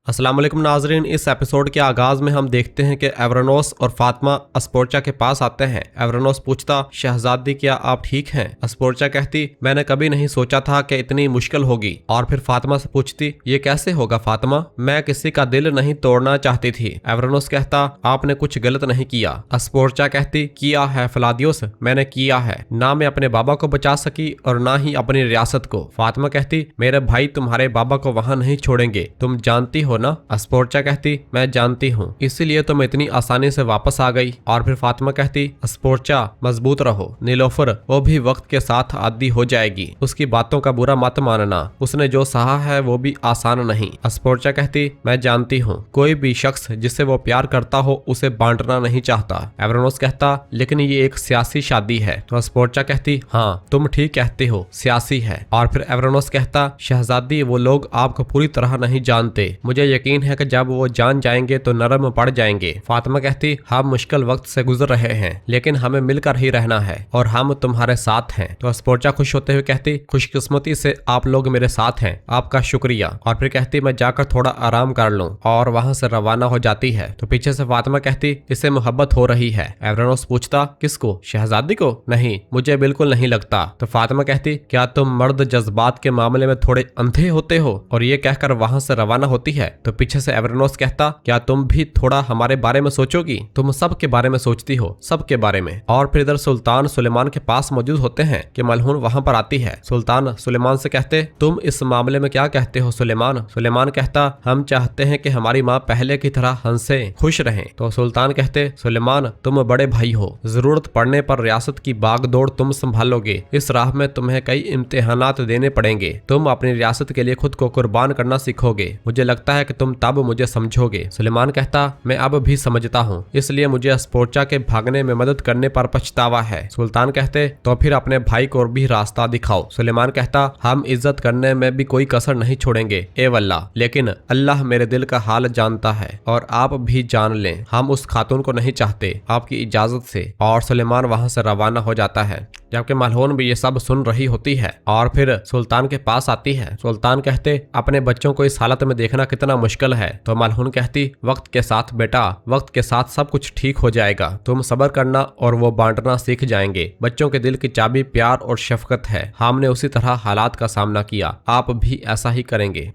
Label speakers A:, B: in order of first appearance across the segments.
A: अस्सलाम वालेकुम नाजरीन। इस एपिसोड के आगाज में हम देखते हैं कि एवरानोस और फातिमा अस्पोर्चा के पास आते हैं। एवरानोस पूछता, शहजादी क्या आप ठीक हैं? अस्पोर्चा कहती, मैंने कभी नहीं सोचा था कि इतनी मुश्किल होगी। और फिर फातिमा से पूछती, ये कैसे होगा फातिमा? मैं किसी का दिल नहीं तोड़ना चाहती थी। एवरानोस कहता, आपने कुछ गलत नहीं किया। अस्पोर्चा कहती, किया है फलादियोस, मैंने किया है। ना मैं अपने बाबा को बचा सकी और ना ही अपनी रियासत को। फातिमा कहती, मेरे भाई तुम्हारे बाबा को वहां नहीं छोड़ेंगे, तुम जानती हो ना? अस्पोर्चा कहती, मैं जानती हूँ, इसीलिए तुम इतनी आसानी से वापस आ गई। और फिर फातिमा कहती, अस्पोर्चा मजबूत रहो, नीलोफर वो भी वक्त के साथ आदी हो जाएगी, उसकी बातों का बुरा मत मानना, उसने जो सहा है वो भी आसान नहीं। अस्पोर्चा कहती, मैं जानती हूँ, कोई भी शख्स जिसे वो प्यार करता हो उसे बांटना नहीं चाहता। एवरानोस कहता, लेकिन ये एक सियासी शादी है। तो अस्पोर्चा कहती, हाँ तुम ठीक कहते हो, सियासी है। और फिर एवरानोस कहता, शहजादी वो लोग आपको पूरी तरह नहीं जानते, मुझे यकीन है कि जब वो जान जाएंगे तो नरम पड़ जाएंगे। फातिमा कहती, हम मुश्किल वक्त से गुजर रहे हैं, लेकिन हमें मिलकर ही रहना है और हम तुम्हारे साथ हैं। तो अस्पोर्चा खुश होते हुए कहती, खुशकिस्मती से आप लोग मेरे साथ हैं, आपका शुक्रिया। और फिर कहती, मैं जाकर थोड़ा आराम कर लूं, और वहां से रवाना हो जाती है। तो पीछे से फातिमा कहती, इसे मोहब्बत हो रही है। एवरानोस पूछता, किसको? शहजादी को? नहीं, मुझे बिल्कुल नहीं लगता। तो फातिमा कहती, क्या तुम मर्द जज्बात के मामले में थोड़े अंधे होते हो? और ये कहकर वहां से रवाना होती है। तो पीछे से एवरानोस कहता, क्या तुम भी थोड़ा हमारे बारे में सोचोगी? तुम सब के बारे में सोचती हो, सब के बारे में। और फिर इधर सुल्तान सुलेमान के पास मौजूद होते हैं कि मलहून वहां पर आती है। सुल्तान सुलेमान से कहते, तुम इस मामले में क्या कहते हो सुलेमान? सुलेमान कहता, हम चाहते हैं कि हमारी माँ पहले की तरह हंसे खुश रहें। तो सुल्तान कहते, सुलेमान तुम बड़े भाई हो, जरूरत पड़ने पर रियासत की बागदौड़ तुम संभालोगे, इस राह में तुम्हें कई इम्तिहानात देने पड़ेंगे, तुम अपनी रियासत के लिए खुद को कुर्बान करना सीखोगे, मुझे लगता है कि तुम तब मुझे समझोगे। सुलेमान कहता, मैं अब भी समझता हूँ, इसलिए मुझे अस्पोर्चा के भागने में मदद करने पर पछतावा है। सुल्तान कहते, तो फिर अपने भाई को भी रास्ता दिखाओ। सुलेमान कहता, हम इज्जत करने में भी कोई कसर नहीं छोड़ेंगे ए वल्लाह, लेकिन अल्लाह मेरे दिल का हाल जानता है और आप भी जान लें, हम उस खातून को नहीं चाहते, आपकी इजाजत से। और सुलेमान वहां से रवाना हो जाता है, जबकि मलहून भी ये सब सुन रही होती है और फिर सुल्तान के पास आती है। सुल्तान कहते, अपने बच्चों को इस हालत में देखना कितना मुश्किल है। तो मलहून कहती, वक्त के साथ बेटा, वक्त के साथ सब कुछ ठीक हो जाएगा, तुम सब्र करना और वो बांटना सीख जाएंगे। बच्चों के दिल की चाबी प्यार और शफकत है, हमने उसी तरह हालात का सामना किया, आप भी ऐसा ही करेंगे।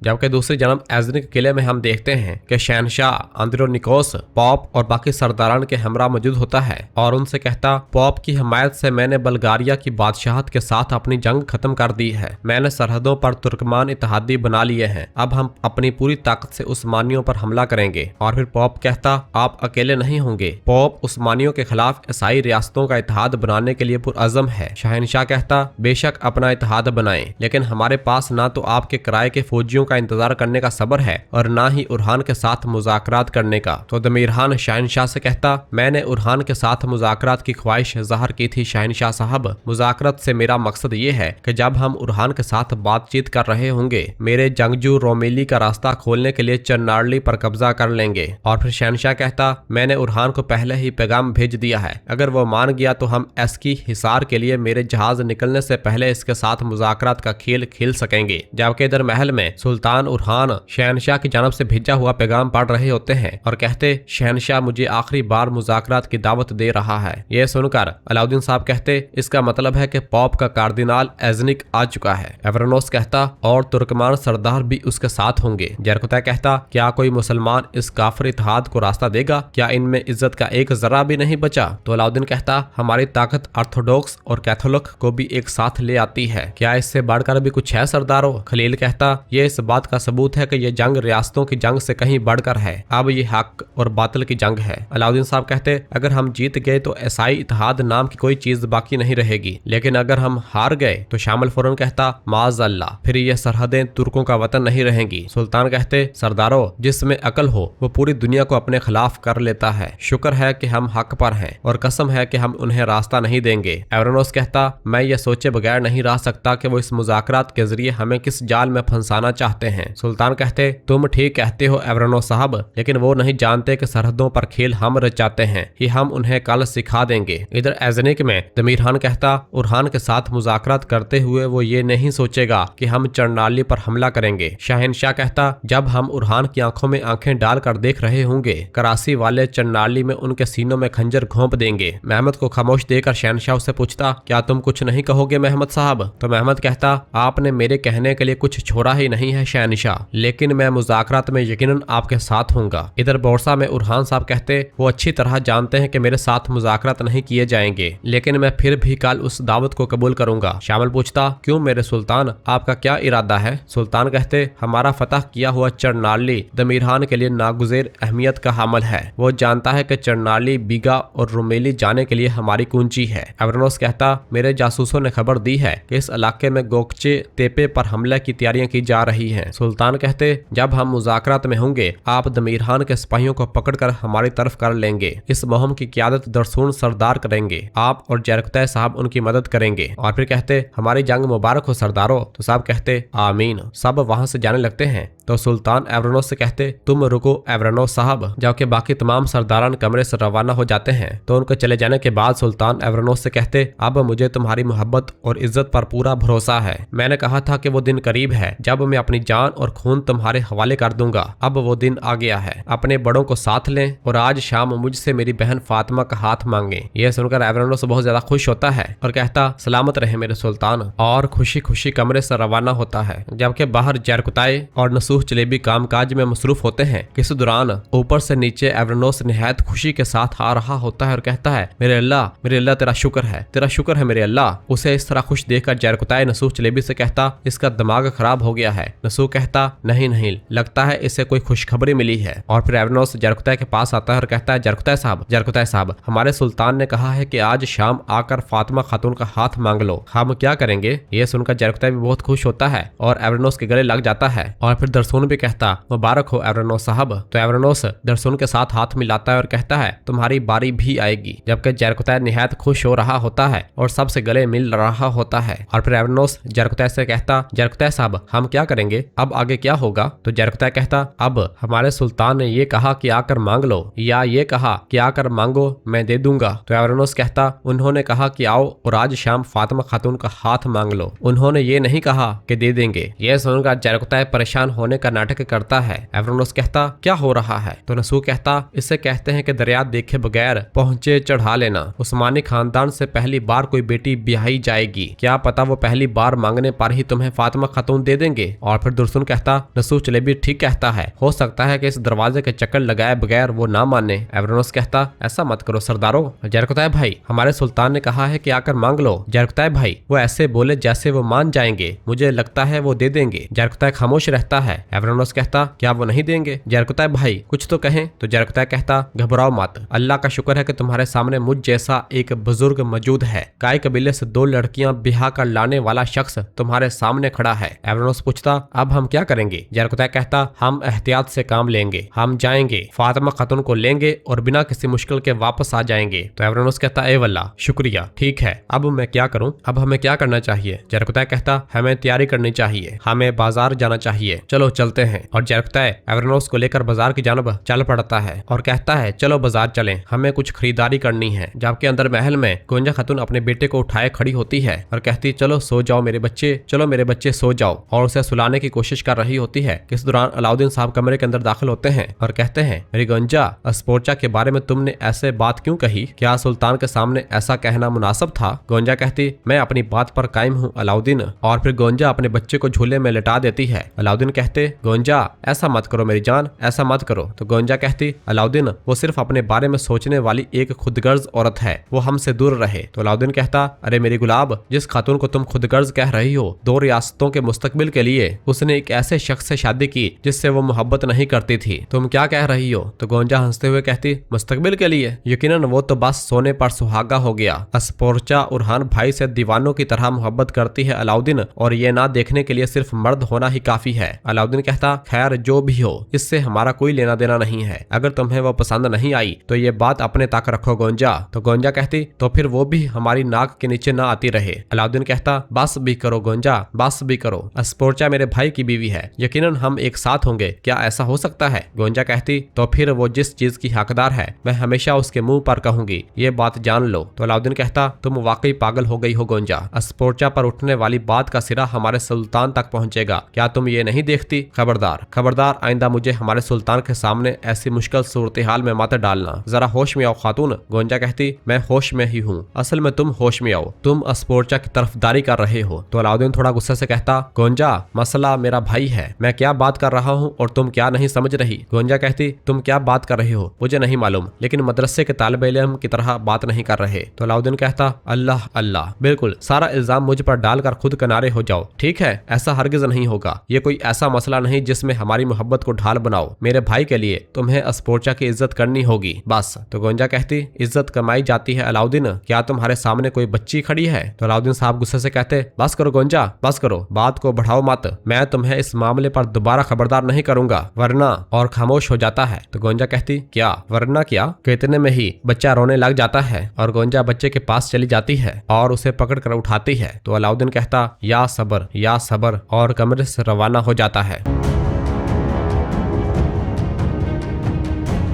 A: जबकि दूसरी जन्म एज़नी के किले में हम देखते हैं कि शहनशाह अंद्रोनिकोस पॉप और बाकी सरदारान के हमरा मौजूद होता है और उनसे कहता, पॉप की हमायत से मैंने बल्गारिया की बादशाहत के साथ अपनी जंग खत्म कर दी है, मैंने सरहदों पर तुर्कमान इत्तेहादी बना लिए हैं, अब हम अपनी पूरी ताकत से उस्मानियों पर हमला करेंगे। और फिर पॉप कहता, आप अकेले नहीं होंगे, पॉप उस्मानियों के खिलाफ ईसाई रियासतों का इत्तेहाद बनाने के लिए पुरअज़म है। शहनशाह कहता, बेशक अपना इत्तेहाद बनाएं, लेकिन हमारे पास ना तो आपके किराए के फौजियों का इंतजार करने का सब्र है और ना ही उरहान के साथ मुज़ाकरात करने का। तो दमीरहान शहनशाह से कहता, मैंने उरहान के साथ मुज़ाकरात की ख्वाहिश ज़ाहिर की थी शहनशाह साहब, मुज़ाकरात से मेरा मकसद ये है कि जब हम उरहान के साथ बातचीत कर रहे होंगे, मेरे जंगजू रोमेली का रास्ता खोलने के लिए चन्नारली पर कब्जा कर लेंगे। और फिर शहनशाह कहता, मैंने उरहान को पहले ही पैगाम भेज दिया है, अगर वो मान गया तो हम एस्की हिसार के लिए मेरे जहाज निकलने से पहले इसके साथ मुज़ाकरात का खेल खेल सकेंगे। जबकि इधर महल में सुल्तान उरहान शहनशाह की जानब से भेजा हुआ पैगाम पढ़ रहे होते हैं और कहते, शहनशाह मुझे आखिरी बार मुज़ाकरात की दावत दे रहा है। यह सुनकर अलाउद्दीन साहब कहते, इसका मतलब है कि पॉप का कार्दिनाल एज़निक आ चुका है। एवरानोस कहता, और तुर्कमान सरदार भी उसके साथ होंगे। जरकुता कहता, क्या कोई मुसलमान इस काफिर इत्तेहाद को रास्ता देगा? क्या इनमें इज्जत का एक जरा भी नहीं बचा? तो अलाउद्दीन कहता, हमारी ताकत ऑर्थोडॉक्स और कैथोलिक को भी एक साथ ले आती है, क्या इससे बढ़कर भी कुछ है सरदारों? खलील कहता, ये इस बात का सबूत है कि यह जंग रियासतों की जंग से कहीं बढ़कर है, अब ये हक और बातिल की जंग है। अलाउद्दीन साहब कहते, अगर हम जीत गए तो ईसाई इत्तेहाद नाम की कोई चीज बाकी नहीं रहेगी, लेकिन अगर हम हार गए तो शामिल फौरन कहता, माज अल्लाह, फिर ये सरहदें तुर्कों का वतन नहीं रहेंगी। सुल्तान कहते, सरदारों, जिसमें अकल हो वो पूरी दुनिया को अपने खिलाफ कर लेता है, शुक्र है कि हम हक पर हैं और कसम है कि हम उन्हें रास्ता नहीं देंगे। एवरानोस कहता, मैं ये सोचे बगैर नहीं रह सकता कि वो इस मुज़ाकरात के जरिए हमें किस जाल में फंसाना चाहते चाहते हैं। सुल्तान कहते, तुम ठीक कहते हो एवरनोस साहब, लेकिन वो नहीं जानते कि सरहदों पर खेल हम रचाते हैं कि हम उन्हें कल सिखा देंगे। इधर एजनिक में दमीरहान कहता, उरहान के साथ मुज़ाकरात करते हुए वो ये नहीं सोचेगा कि हम चरनाली पर हमला करेंगे। शाहनशाह कहता, जब हम उरहान की आंखों में आंखें डालकर देख रहे होंगे, कराची वाले चरनाली में उनके सीनों में खंजर घोंप देंगे। महमद को खामोश देकर शहनशाह उससे पूछता, क्या तुम कुछ नहीं कहोगे महमद साहब? तो महमद कहता, आपने मेरे कहने के लिए कुछ छोड़ा ही नहीं है शहनशाह, लेकिन मैं मुज़ाकरात में यकीनन आपके साथ हूँगा। इधर बोरसा में उरहान साहब कहते, वो अच्छी तरह जानते हैं कि मेरे साथ मुज़ाकरात नहीं किए जाएंगे, लेकिन मैं फिर भी कल उस दावत को कबूल करूंगा। शामिल पूछता, क्यों मेरे सुल्तान, आपका क्या इरादा है? सुल्तान कहते, हमारा फतह किया हुआ चरनाली दमीरहान के लिए नागुज़ेर अहमियत का हामिल है। वो जानता है कि चरनाली, बीगा और रुमेली जाने के लिए हमारी कुंजी है। एवरनोस कहता, मेरे जासूसों ने खबर दी है कि इस इलाके में गोकचे तेपे पर हमले की तैयारियां की जा रही हैं। सुल्तान कहते, जब हम मुज़ाकरात में होंगे, आप दमीरहान के सिपाहियों को पकड़कर हमारी तरफ कर लेंगे। इस मुहिम की क़यादत दरसून सरदार करेंगे, आप और जरकतै साहब उनकी मदद करेंगे। और फिर कहते, हमारी जंग मुबारक हो सरदारों। तो साहब कहते, आमीन। सब वहां से जाने लगते हैं। तो सुल्तान एवरनोस से कहते, तुम रुको एवरनोस साहब, जबकि बाकी तमाम सरदारान कमरे से रवाना हो जाते हैं। तो उनके चले जाने के बाद सुल्तान एवरनोस से कहते, अब मुझे तुम्हारी मोहब्बत और इज्जत पर पूरा भरोसा है। मैंने कहा था कि वो दिन करीब है जब मैं अपनी जान और खून तुम्हारे हवाले कर दूंगा। अब वो दिन आ गया है। अपने बड़ों को साथ लें और आज शाम मुझसे मेरी बहन फातिमा का हाथ मांगे। ये सुनकर एवरनोस बहुत ज्यादा खुश होता है और कहता, सलामत रहे मेरे सुल्तान, और खुशी खुशी कमरे से रवाना होता है। जबकि बाहर जरकुताए और नसूह जलेबी कामकाज में मसरूफ होते हैं। किस दौरान ऊपर से नीचे एवरनोस निहायत खुशी के साथ आ रहा होता है और कहता है, मेरे अल्लाह तेरा शुक्र है, तेरा शुक्र है मेरे अल्लाह। उसे इस तरह खुश देखकर जरकुताए नसूह जलेबी से कहता, इसका दिमाग खराब हो गया है। नसूह कहता, नहीं, लगता है इसे कोई खुशखबरी मिली है। और फिर एवरनोस जरकुताए के पास आता है और कहता है, जरकुताए साहब, हमारे सुल्तान ने कहा है कि आज शाम आकर फातिमा खातून का हाथ मांग लो। हम क्या करेंगे? ये सुनकर जरकुताए भी बहुत खुश होता है और एवरनोस के गले लग जाता है। और फिर दरसून भी कहता, मुबारक हो एवरनोस साहब। तो एवरनोस दरसून के साथ हाथ मिलाता है और कहता है, तुम्हारी बारी भी आएगी। जबकि जरकुताए निहायत खुश हो रहा होता है और सबसे गले मिल रहा होता है। और फिर एवरनोस जरकुताए से कहता, जरकुताए साहब, हम क्या करेंगे? अब आगे क्या होगा? तो जरकुताए कहता, अब हमारे सुल्तान ने ये कहा कि आकर मांग लो, या ये कहा कि आकर मांगो, मैं दे दूंगा। तो एवरनोस कहता, उन्होंने कहा कि आओ और आज शाम फातिमा खातून का हाथ मांग लो, उन्होंने ये नहीं कहा कि दे देंगे। यह सुनकर जरकुताए परेशान होने का नाटक करता है। एवरनोस कहता, क्या हो रहा है? तो नसूह कहता, इसे कहते हैं कि दरिया देखे बगैर पहुंचे चढ़ा लेना। उस्मानी खानदान से पहली बार कोई बेटी ब्याही जाएगी, क्या पता वो पहली बार मांगने पर ही तुम्हें फातिमा खातून दे देंगे। और फिर दुरसुन कहता, नसूह जलेबी ठीक कहता है, हो सकता है कि इस दरवाजे के चक्कर लगाए बगैर वो ना माने। एवरनोस कहता, ऐसा मत करो सरदारों। जरकुताए भाई, हमारे सुल्तान ने कहा है कि आकर मांग लो। जरकुताए भाई, वो ऐसे बोले जैसे वो मान जाएंगे, मुझे लगता है वो दे देंगे। जरकुताए खामोश रहता है। एवरनोस कहता, क्या वो नहीं देंगे? जरकुताए भाई कुछ तो कहें। तो जरकुताए कहता, घबराओ मत, अल्लाह का शुक्र है कि तुम्हारे सामने मुझ जैसा एक बुजुर्ग मौजूद है। काय कबीले से 2 लड़कियां ब्याह कर लाने वाला शख्स तुम्हारे सामने खड़ा है। एवरनोस पूछता, अब हम क्या करेंगे? जरकुताए कहता, हम एहतियात से काम लेंगे, हम जाएंगे, फातिमा खातून को लेंगे और बिना किसी मुश्किल के वापस आ जाएंगे। तो एवरनोस कहता, ए वल्लाह, शुक्रिया, ठीक है, अब मैं क्या करूं? अब हमें क्या करना चाहिए? जरकुताए कहता, हमें तैयारी करनी चाहिए, हमें बाजार जाना चाहिए, चलो चलते हैं। और जरकुताए एवरनोस को लेकर बाजार की जानब चल पड़ता है और कहता है, चलो बाजार चलें, हमें कुछ खरीदारी करनी है। जबकि अंदर महल में गोंजा खातून अपने बेटे को उठाए खड़ी होती है और कहती, चलो सो जाओ मेरे बच्चे, चलो मेरे बच्चे सो जाओ, और उसे सुलाने की कोशिश कर रही होती है। इस दौरान अलाउद्दीन साहब कमरे के अंदर दाखिल होते हैं और कहते हैं, मेरी गोंजा, अस्पोर्चा के बारे में तुमने ऐसे बात क्यों कही? क्या सुल्तान के सामने ऐसा कहना मुनासिब था? गोंजा कहती, मैं अपनी बात पर कायम हूँ अलाउद्दीन। और फिर गोंजा अपने बच्चे को झूले में लिटा देती है। अलाउद्दीन कहते, गोंजा ऐसा मत करो मेरी जान, ऐसा मत करो। तो गोंजा कहती, अलाउद्दीन वो सिर्फ अपने बारे में सोचने वाली एक खुदगर्ज औरत है, वो हमसे दूर रहे। तो अलाउद्दीन कहता, अरे मेरी गुलाब, जिस खातून को तुम खुदगर्ज कह रही हो, 2 रियासतों के मुस्तकबिल के लिए उसने एक ऐसे शख्स से शादी की जिससे वो मोहब्बत नहीं करती थी, तुम क्या कह रही हो? तो गोंजा हंसते हुए कहती, मुस्तकबिल के लिए? यकीनन वो तो बस सोने पर सुहागा हो गया। अस्पोर्चा उरहान भाई से दीवानों की तरह मोहब्बत करती है अलाउद्दीन, और ये ना देखने के लिए सिर्फ मर्द होना ही काफी है। अलाउद्दीन कहता, खैर जो भी हो, इससे हमारा कोई लेना देना नहीं है, अगर तुम्हें वो पसंद नहीं आई तो ये बात अपने तक रखो गोंजा। तो गोंजा कहती, तो फिर वो भी हमारी नाक के नीचे ना आती रहे। अलाउद्दीन कहता, बस भी करो गोंजा, बस भी करो, अस्पोर्चा मेरे भाई भाई की बीवी है, यकीनन हम एक साथ होंगे, क्या ऐसा हो सकता है? गोंजा कहती, तो फिर वो जिस चीज की हकदार है मैं हमेशा उसके मुंह पर कहूंगी, ये बात जान लो। तो अलाउद्दीन कहता, तुम वाकई पागल हो गई हो गोंजा, अस्पोर्चा पर उठने वाली बात का सिरा हमारे सुल्तान तक पहुंचेगा, क्या तुम ये नहीं देखती? खबरदार खबरदार, आइंदा मुझे हमारे सुल्तान के सामने ऐसी मुश्किल सूरत हाल में मत डालना, जरा होश में आओ खातून। गोंजा कहती, मैं होश में ही हूँ, असल में तुम होश में आओ, तुम अस्पोर्चा की तरफदारी कर रहे हो। तो अलाउद्दीन थोड़ा गुस्से से कहता, गोंजा मसला मेरा भाई है, मैं क्या बात कर रहा हूँ और तुम क्या नहीं समझ रही? गोंजा कहती, तुम क्या बात कर रहे हो मुझे नहीं मालूम, लेकिन मदरसे के तालिब इल्म की तरह बात नहीं कर रहे। तो अलाउद्दीन कहता, अल्लाह अल्लाह, बिल्कुल सारा इल्जाम मुझ पर डालकर खुद किनारे हो जाओ, ठीक है? ऐसा हरगिज नहीं होगा, ये कोई ऐसा मसला नहीं जिसमें हमारी मोहब्बत को ढाल बनाओ, मेरे भाई के लिए तुम्हें अस्पोर्चा की इज्जत करनी होगी बस। तो गोंजा कहती, इज्जत कमाई जाती है अलाउद्दीन, क्या तुम्हारे सामने कोई बच्ची खड़ी है? तो अलाउद्दीन साहब गुस्से से कहते, बस करो गोंजा बस करो, बात को बढ़ाओ मत, मैं तुम्हें इस मामले पर दोबारा खबरदार नहीं करूंगा वरना, और खामोश हो जाता है। तो गोंजा कहती, क्या वरना क्या? कहने में ही बच्चा रोने लग जाता है और गोंजा बच्चे के पास चली जाती है और उसे पकड़ कर उठाती है। तो अलाउद्दीन कहता, या सबर, और कमरे से रवाना हो जाता है।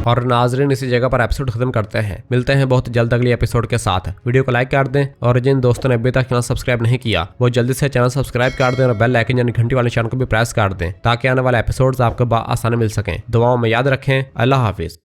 A: और नाजरीन इसी जगह पर एपिसोड खत्म करते हैं, मिलते हैं बहुत जल्द अगली एपिसोड के साथ। वीडियो को लाइक कर दें और जिन दोस्तों ने अभी तक चैनल सब्सक्राइब नहीं किया वो जल्दी से चैनल सब्सक्राइब कर दें और बेल आइकन यानी घंटी वाले निशान को भी प्रेस कर दें ताकि आने वाले एपिसोड्स आपको आसानी मिल सकें। दुआओं में याद रखें। अल्लाह हाफिज।